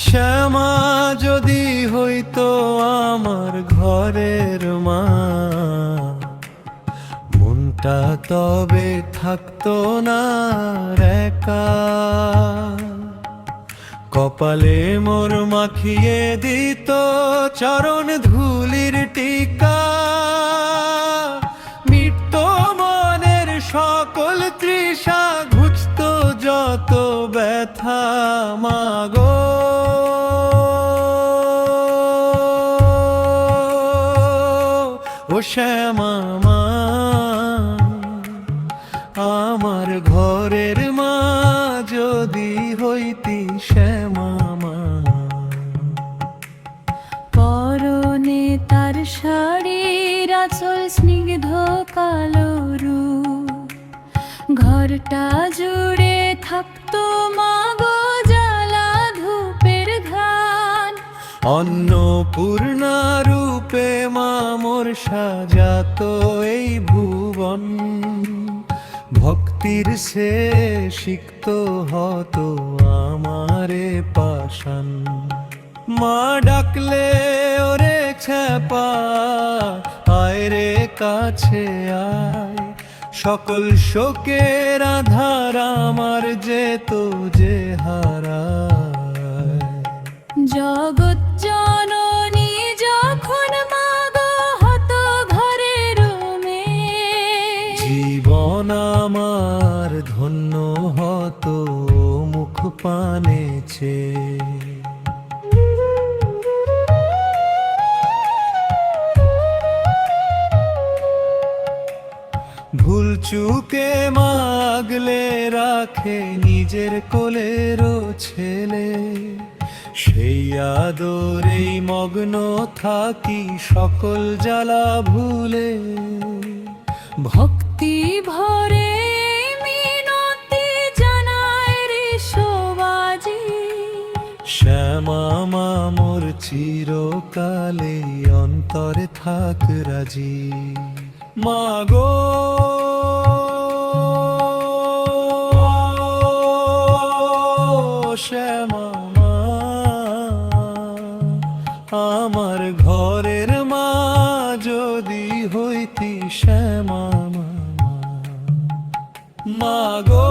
শ্যামা যদি হইতো আমার ঘরের মা, মনটা তবে থাকতো না একা। কপালে মোর মাখিয়ে দিত চরণ ধুলির টিকা, মিটত মনের সকল তৃষা, ঘুচত যত ব্যথা মাগো। ও শ্যামা মা, আমার ঘরের মা যদি হইতি শ্যামা মা। পরনে তার শাড়ির আঁচল স্নিগ্ধ কালো রূপ, ঘরটা জুড়ে থাকতো মাগো জ্বালা ধূপের ঘ্রাণ। অন্নপূর্ণা রূপে মা মোর সাজাতো এই ভুবন, ভক্তির সে সিক্ত হতো আমারে পাষাণ। মা ডাকলে ওরে ছ্যাপা, আয় রে কাছে আয়, সকল শোকের আধার আমার যেত যে হারায়। জগৎ জননী যখন মাগো হতো ঘরের মেয়ে, জীবন আমার ধন্য হতো মুখ পানে চেয়ে। ভুল চুকে মাগলে রাখে নিজের কোলেরও ছেলে, সেই আদরেই মগ্ন থাকি সকল জ্বালা ভুলে। ভক্তি ভরে মিনতি জানায় রে শোবাজি, শ্যামা মা মোর চিরকালে অন্তরে থাক রাজি। মাগো শ্যামা মা, আমার ঘরের মা যদি হইতি শ্যামা মা। মাগো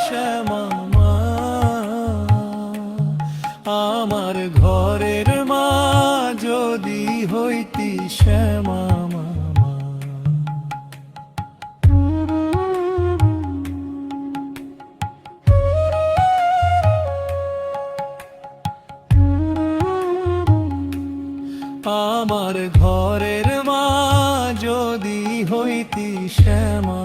শ্যামা মা, আমার ঘরের মা যদি হইতি শ্যামা মা। আমার ঘরের মা যদি হইতি শ্যামা।